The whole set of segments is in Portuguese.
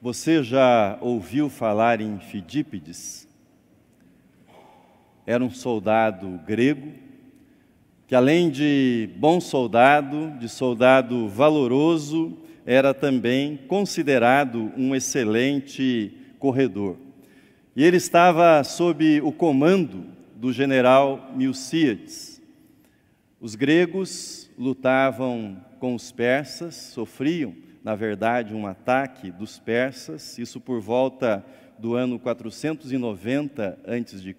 Você já ouviu falar em Fidípides? Era um soldado grego que, além de bom soldado, de soldado valoroso, era também considerado um excelente corredor. E ele estava sob o comando do general Milcíades. Os gregos lutavam com os persas, sofriam, na verdade, um ataque dos persas, isso por volta do ano 490 a.C.,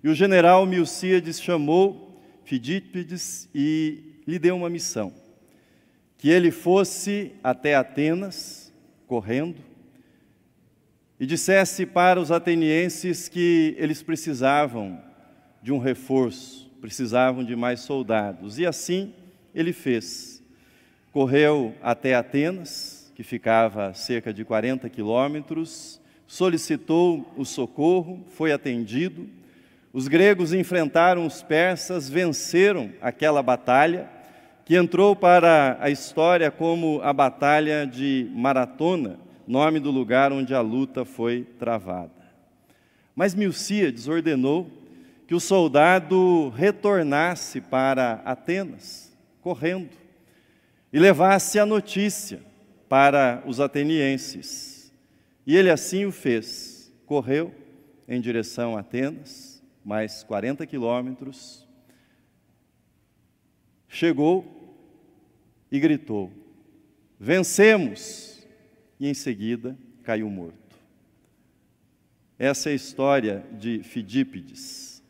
e o general Milcíades chamou Fidípides e lhe deu uma missão, que ele fosse até Atenas, correndo, e dissesse para os atenienses que eles precisavam de um reforço, precisavam de mais soldados. E assim ele fez. Correu até Atenas, que ficava a cerca de 40 quilômetros, solicitou o socorro, foi atendido. Os gregos enfrentaram os persas, venceram aquela batalha, que entrou para a história como a Batalha de Maratona, nome do lugar onde a luta foi travada. Mas Milcíades ordenou que o soldado retornasse para Atenas, correndo, e levasse a notícia para os atenienses. E ele assim o fez. Correu em direção a Atenas, mais 40 quilômetros, chegou e gritou: "Vencemos!" E em seguida caiu morto. Essa é a história de Fidípides.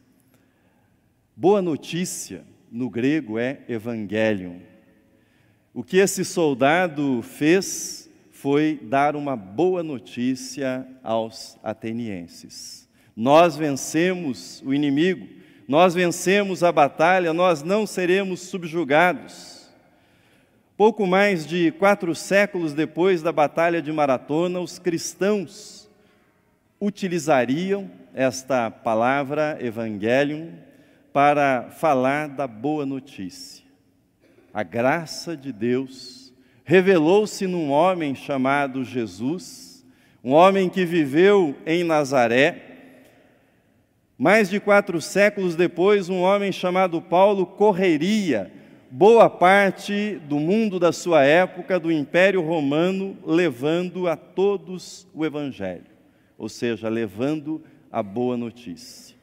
Boa notícia, no grego, é evangelion. O que esse soldado fez foi dar uma boa notícia aos atenienses. Nós vencemos o inimigo, nós vencemos a batalha, nós não seremos subjugados. Pouco mais de 4 séculos depois da Batalha de Maratona, os cristãos utilizariam esta palavra, evangelion, para falar da boa notícia. A graça de Deus revelou-se num homem chamado Jesus, um homem que viveu em Nazaré. Mais de 4 séculos depois, um homem chamado Paulo correria boa parte do mundo da sua época, do Império Romano, levando a todos o Evangelho, ou seja, levando a boa notícia.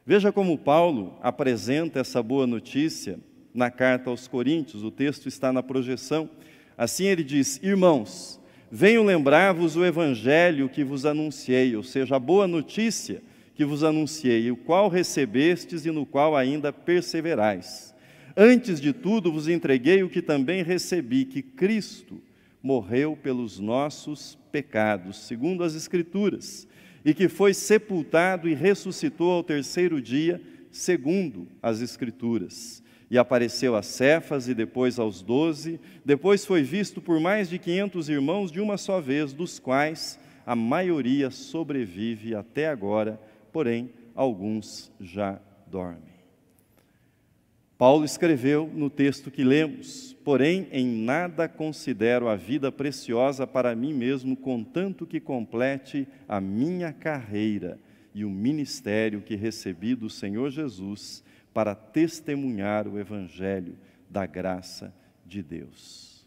Veja como Paulo apresenta essa boa notícia na carta aos Coríntios, o texto está na projeção. Assim ele diz: "Irmãos, venho lembrar-vos o Evangelho que vos anunciei", ou seja, a boa notícia que vos anunciei, o qual recebestes e no qual ainda perseverais. Antes de tudo vos entreguei o que também recebi, que Cristo morreu pelos nossos pecados, segundo as Escrituras, e que foi sepultado e ressuscitou ao 3º dia, segundo as Escrituras. E apareceu a Cefas e depois aos 12, depois foi visto por mais de 500 irmãos de uma só vez, dos quais a maioria sobrevive até agora, porém alguns já dormem. Paulo escreveu no texto que lemos: "Porém, em nada considero a vida preciosa para mim mesmo, contanto que complete a minha carreira e o ministério que recebi do Senhor Jesus para testemunhar o Evangelho da graça de Deus."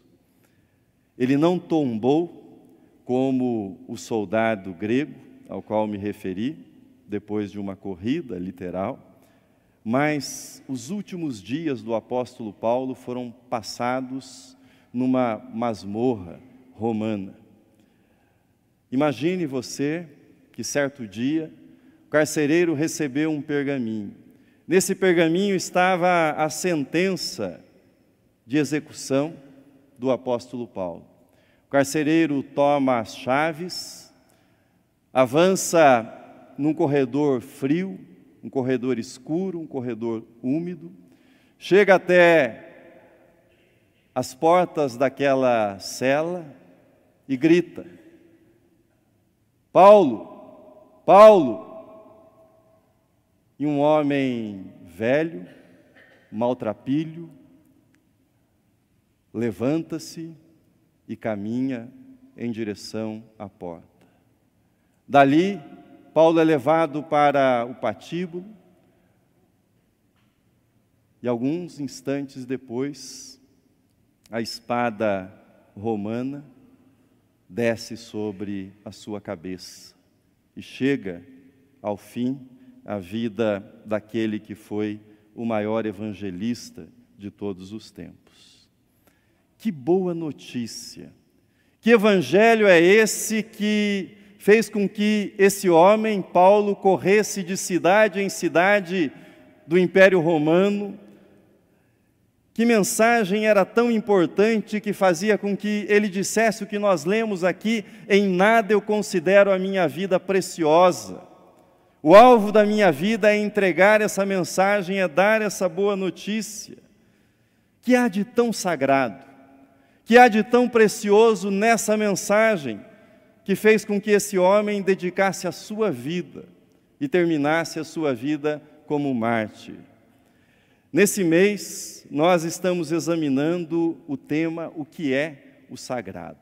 Ele não tombou como o soldado grego ao qual me referi, depois de uma corrida literal, mas os últimos dias do apóstolo Paulo foram passados numa masmorra romana. Imagine você que certo dia o carcereiro recebeu um pergaminho. Nesse pergaminho estava a sentença de execução do apóstolo Paulo. O carcereiro toma as chaves, avança num corredor frio, um corredor escuro, um corredor úmido, chega até as portas daquela cela e grita: "Paulo, Paulo!" E um homem velho, maltrapilho, levanta-se e caminha em direção à porta. Dali, Paulo é levado para o patíbulo e alguns instantes depois, a espada romana desce sobre a sua cabeça e chega ao fim a vida daquele que foi o maior evangelista de todos os tempos. Que boa notícia! Que evangelho é esse que fez com que esse homem, Paulo, corresse de cidade em cidade do Império Romano? Que mensagem era tão importante que fazia com que ele dissesse o que nós lemos aqui: em nada eu considero a minha vida preciosa. O alvo da minha vida é entregar essa mensagem, é dar essa boa notícia. Que há de tão sagrado, que há de tão precioso nessa mensagem, que fez com que esse homem dedicasse a sua vida e terminasse a sua vida como mártir? Nesse mês, nós estamos examinando o tema, o que é o sagrado.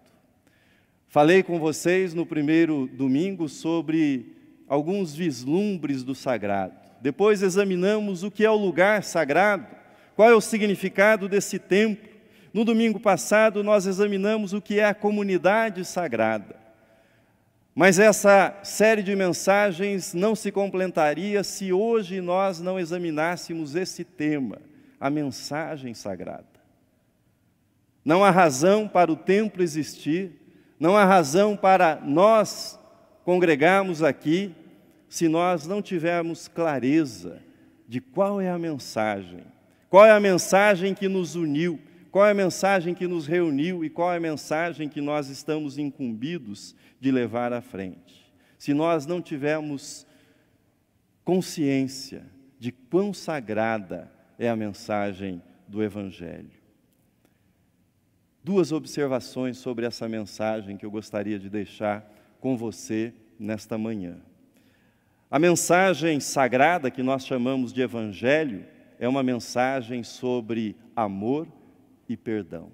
Falei com vocês no primeiro domingo sobre alguns vislumbres do sagrado. Depois examinamos o que é o lugar sagrado, qual é o significado desse templo. No domingo passado, nós examinamos o que é a comunidade sagrada. Mas essa série de mensagens não se completaria se hoje nós não examinássemos esse tema, a mensagem sagrada. Não há razão para o templo existir, não há razão para nós congregarmos aqui, se nós não tivermos clareza de qual é a mensagem que nos uniu, qual é a mensagem que nos reuniu e qual é a mensagem que nós estamos incumbidos de levar à frente. Se nós não tivermos consciência de quão sagrada é a mensagem do Evangelho. Duas observações sobre essa mensagem que eu gostaria de deixar com você nesta manhã. A mensagem sagrada que nós chamamos de Evangelho é uma mensagem sobre amor e perdão.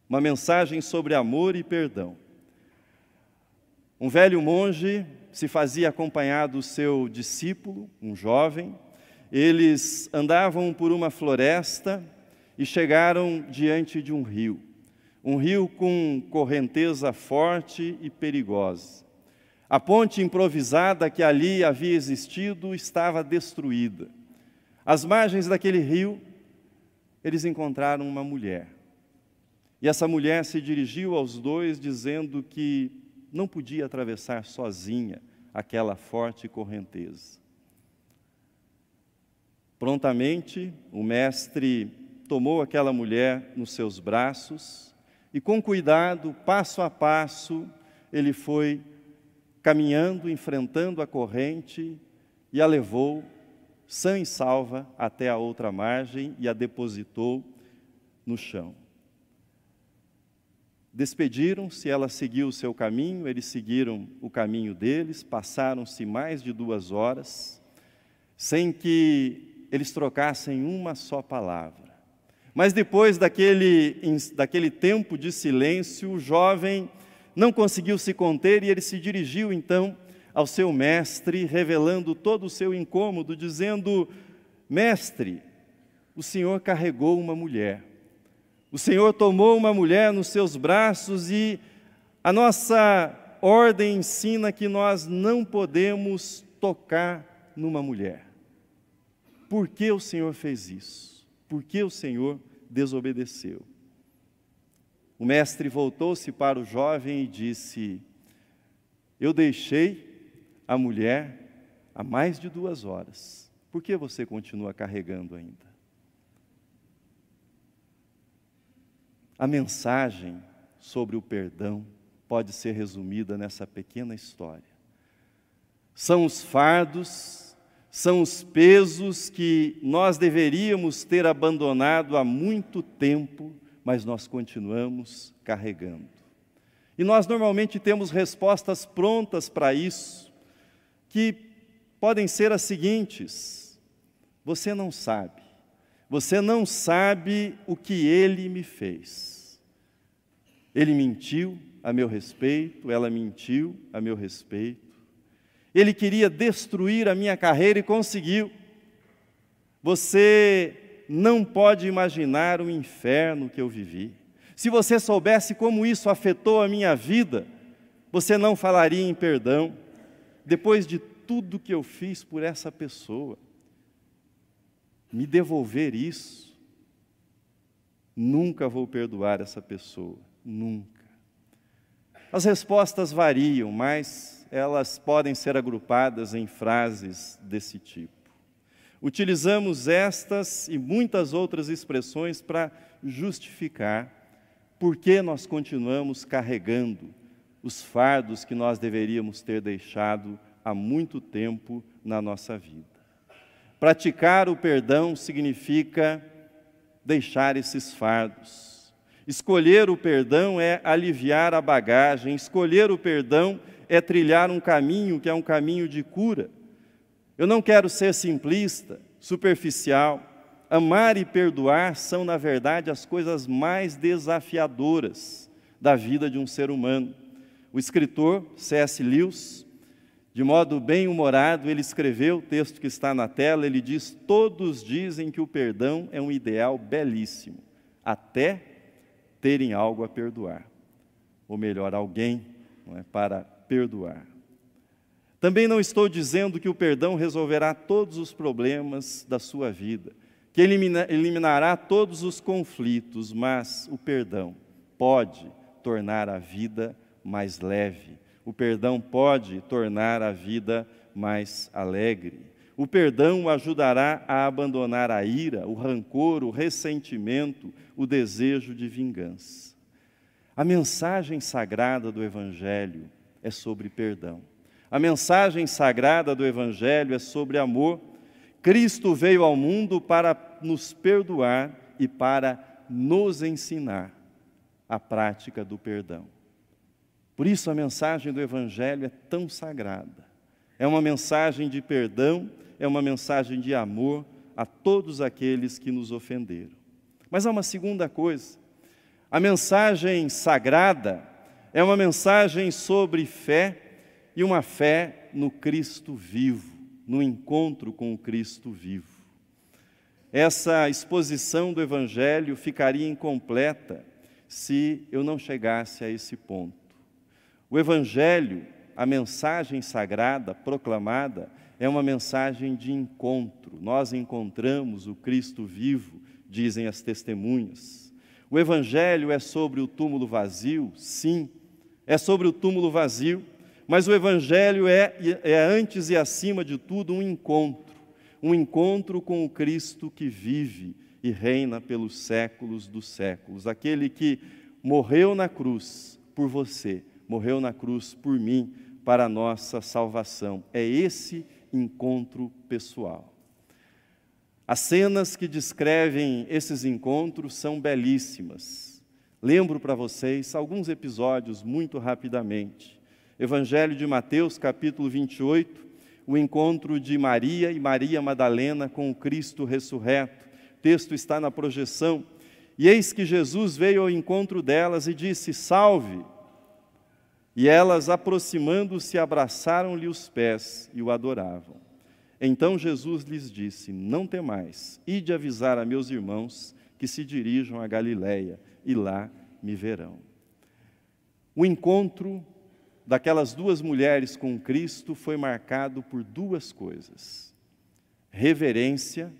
Uma mensagem sobre amor e perdão. Um velho monge se fazia acompanhar do seu discípulo, um jovem. Eles andavam por uma floresta e chegaram diante de um rio com correnteza forte e perigosa. A ponte improvisada que ali havia existido estava destruída. Às margens daquele rio, eles encontraram uma mulher. E essa mulher se dirigiu aos dois dizendo que não podia atravessar sozinha aquela forte correnteza. Prontamente, o mestre tomou aquela mulher nos seus braços e, com cuidado, passo a passo, ele foi caminhando, enfrentando a corrente e a levou sã e salva até a outra margem e a depositou no chão. Despediram-se, ela seguiu o seu caminho, eles seguiram o caminho deles, passaram-se mais de 2 horas, sem que eles trocassem uma só palavra. Mas depois daquele tempo de silêncio, o jovem não conseguiu se conter e ele se dirigiu então ao seu mestre, revelando todo o seu incômodo, dizendo: mestre, o senhor carregou uma mulher. O Senhor tomou uma mulher nos seus braços e a nossa ordem ensina que nós não podemos tocar numa mulher. Por que o Senhor fez isso? Por que o Senhor desobedeceu? O mestre voltou-se para o jovem e disse: eu deixei a mulher há mais de 2 horas. Por que você continua carregando ainda? A mensagem sobre o perdão pode ser resumida nessa pequena história. São os fardos, são os pesos que nós deveríamos ter abandonado há muito tempo, mas nós continuamos carregando. E nós normalmente temos respostas prontas para isso, que podem ser as seguintes: você não sabe o que ele me fez. Ele mentiu a meu respeito, ela mentiu a meu respeito. Ele queria destruir a minha carreira e conseguiu. Você não pode imaginar o inferno que eu vivi. Se você soubesse como isso afetou a minha vida, você não falaria em perdão. Depois de tudo que eu fiz por essa pessoa, me devolver isso, nunca vou perdoar essa pessoa, nunca. As respostas variam, mas elas podem ser agrupadas em frases desse tipo. Utilizamos estas e muitas outras expressões para justificar por que nós continuamos carregando os fardos que nós deveríamos ter deixado há muito tempo na nossa vida. Praticar o perdão significa deixar esses fardos. Escolher o perdão é aliviar a bagagem. Escolher o perdão é trilhar um caminho que é um caminho de cura. Eu não quero ser simplista, superficial. Amar e perdoar são, na verdade, as coisas mais desafiadoras da vida de um ser humano. O escritor C.S. Lewis, de modo bem-humorado, ele escreveu o texto que está na tela, ele diz: todos dizem que o perdão é um ideal belíssimo, até terem algo a perdoar. Ou melhor, alguém, não é, para perdoar. Também não estou dizendo que o perdão resolverá todos os problemas da sua vida, que eliminará todos os conflitos, mas o perdão pode tornar a vida mais leve. O perdão pode tornar a vida mais alegre. O perdão o ajudará a abandonar a ira, o rancor, o ressentimento, o desejo de vingança. A mensagem sagrada do Evangelho é sobre perdão. A mensagem sagrada do Evangelho é sobre amor. Cristo veio ao mundo para nos perdoar e para nos ensinar a prática do perdão. Por isso a mensagem do Evangelho é tão sagrada. É uma mensagem de perdão, é uma mensagem de amor a todos aqueles que nos ofenderam. Mas há uma segunda coisa. A mensagem sagrada é uma mensagem sobre fé e uma fé no Cristo vivo, no encontro com o Cristo vivo. Essa exposição do Evangelho ficaria incompleta se eu não chegasse a esse ponto. O Evangelho, a mensagem sagrada proclamada, é uma mensagem de encontro. Nós encontramos o Cristo vivo, dizem as testemunhas. O Evangelho é sobre o túmulo vazio? Sim, é sobre o túmulo vazio, mas o Evangelho é antes e acima de tudo um encontro com o Cristo que vive e reina pelos séculos dos séculos, aquele que morreu na cruz por você, morreu na cruz por mim, para a nossa salvação. É esse encontro pessoal. As cenas que descrevem esses encontros são belíssimas. Lembro para vocês alguns episódios muito rapidamente. Evangelho de Mateus, capítulo 28, o encontro de Maria e Maria Madalena com o Cristo ressurreto. O texto está na projeção. E eis que Jesus veio ao encontro delas e disse: salve! E elas, aproximando-se, abraçaram-lhe os pés e o adoravam. Então Jesus lhes disse: não temais, ide avisar a meus irmãos que se dirijam a Galiléia, e lá me verão. O encontro daquelas duas mulheres com Cristo foi marcado por duas coisas: reverência,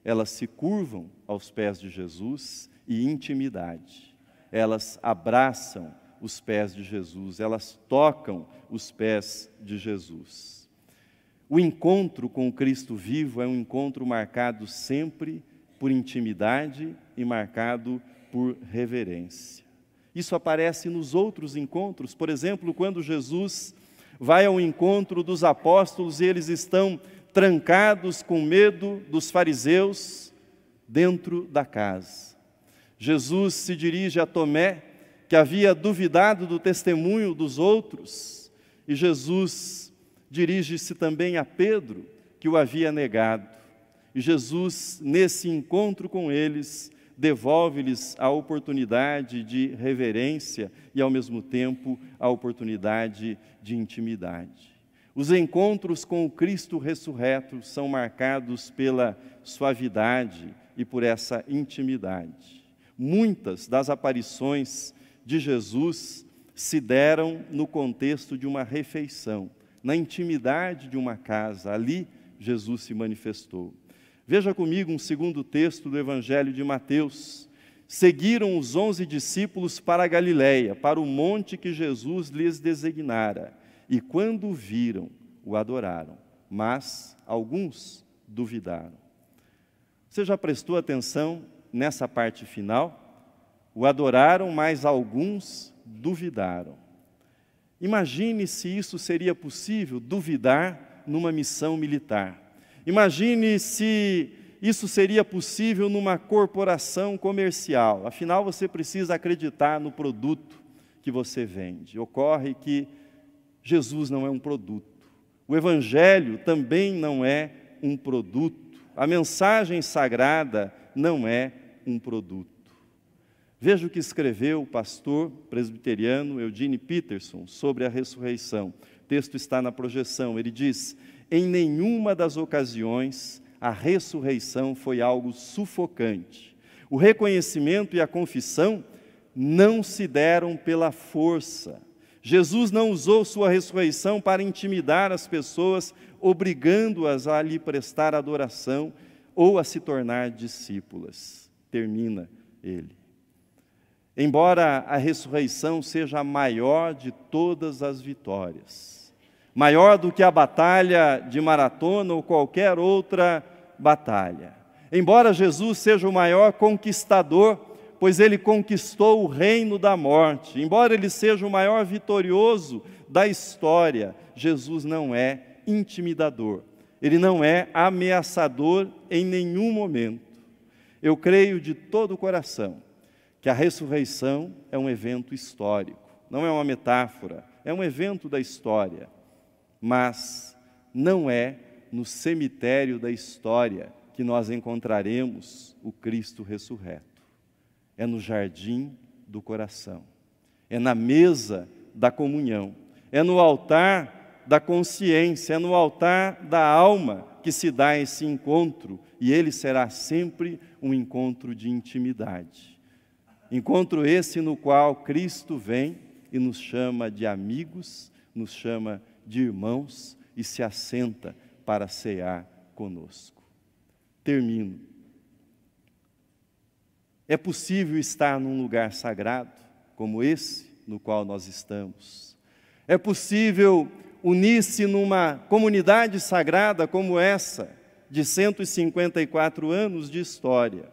elas se curvam aos pés de Jesus, e intimidade. Elas abraçam os pés de Jesus, elas tocam os pés de Jesus. O encontro com o Cristo vivo é um encontro marcado sempre por intimidade e marcado por reverência. Isso aparece nos outros encontros, por exemplo, quando Jesus vai ao encontro dos apóstolos e eles estão trancados com medo dos fariseus dentro da casa. Jesus se dirige a Tomé, que havia duvidado do testemunho dos outros, e Jesus dirige-se também a Pedro, que o havia negado. E Jesus, nesse encontro com eles, devolve-lhes a oportunidade de reverência e, ao mesmo tempo, a oportunidade de intimidade. Os encontros com o Cristo ressurreto são marcados pela suavidade e por essa intimidade. Muitas das aparições de Jesus se deram no contexto de uma refeição, na intimidade de uma casa. Ali, Jesus se manifestou. Veja comigo um segundo texto do Evangelho de Mateus. Seguiram os 11 discípulos para a Galiléia, para o monte que Jesus lhes designara. E quando o viram, o adoraram, mas alguns duvidaram. Você já prestou atenção nessa parte final? O adoraram, mas alguns duvidaram. Imagine se isso seria possível, duvidar numa missão militar. Imagine se isso seria possível numa corporação comercial. Afinal, você precisa acreditar no produto que você vende. Ocorre que Jesus não é um produto. O Evangelho também não é um produto. A mensagem sagrada não é um produto. Veja o que escreveu o pastor presbiteriano Eugene Peterson sobre a ressurreição. O texto está na projeção. Ele diz: em nenhuma das ocasiões a ressurreição foi algo sufocante. O reconhecimento e a confissão não se deram pela força. Jesus não usou sua ressurreição para intimidar as pessoas, obrigando-as a lhe prestar adoração ou a se tornar discípulas. Termina ele. Embora a ressurreição seja a maior de todas as vitórias, maior do que a batalha de maratona ou qualquer outra batalha. Embora Jesus seja o maior conquistador, pois ele conquistou o reino da morte. Embora ele seja o maior vitorioso da história, Jesus não é intimidador. Ele não é ameaçador em nenhum momento. Eu creio de todo o coração que a ressurreição é um evento histórico, não é uma metáfora, é um evento da história. Mas não é no cemitério da história que nós encontraremos o Cristo ressurreto. É no jardim do coração, é na mesa da comunhão, é no altar da consciência, é no altar da alma que se dá esse encontro, e ele será sempre um encontro de intimidade. Encontro esse no qual Cristo vem e nos chama de amigos, nos chama de irmãos e se assenta para cear conosco. Termino. É possível estar num lugar sagrado como esse no qual nós estamos. É possível unir-se numa comunidade sagrada como essa, de 154 anos de história.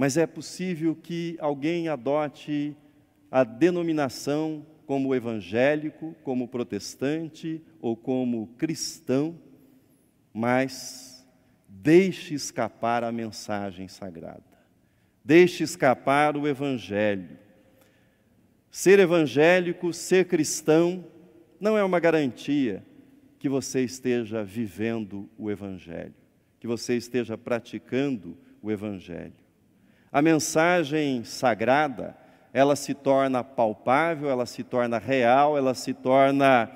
Mas é possível que alguém adote a denominação como evangélico, como protestante ou como cristão, mas deixe escapar a mensagem sagrada. Deixe escapar o evangelho. Ser evangélico, ser cristão, não é uma garantia que você esteja vivendo o evangelho, que você esteja praticando o evangelho. A mensagem sagrada, ela se torna palpável, ela se torna real, ela se torna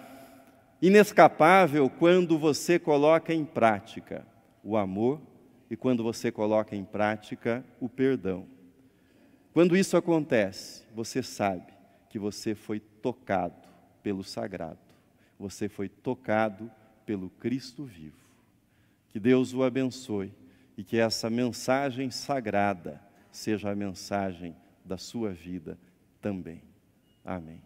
inescapável quando você coloca em prática o amor e quando você coloca em prática o perdão. Quando isso acontece, você sabe que você foi tocado pelo sagrado, você foi tocado pelo Cristo vivo. Que Deus o abençoe e que essa mensagem sagrada seja a mensagem da sua vida também. Amém.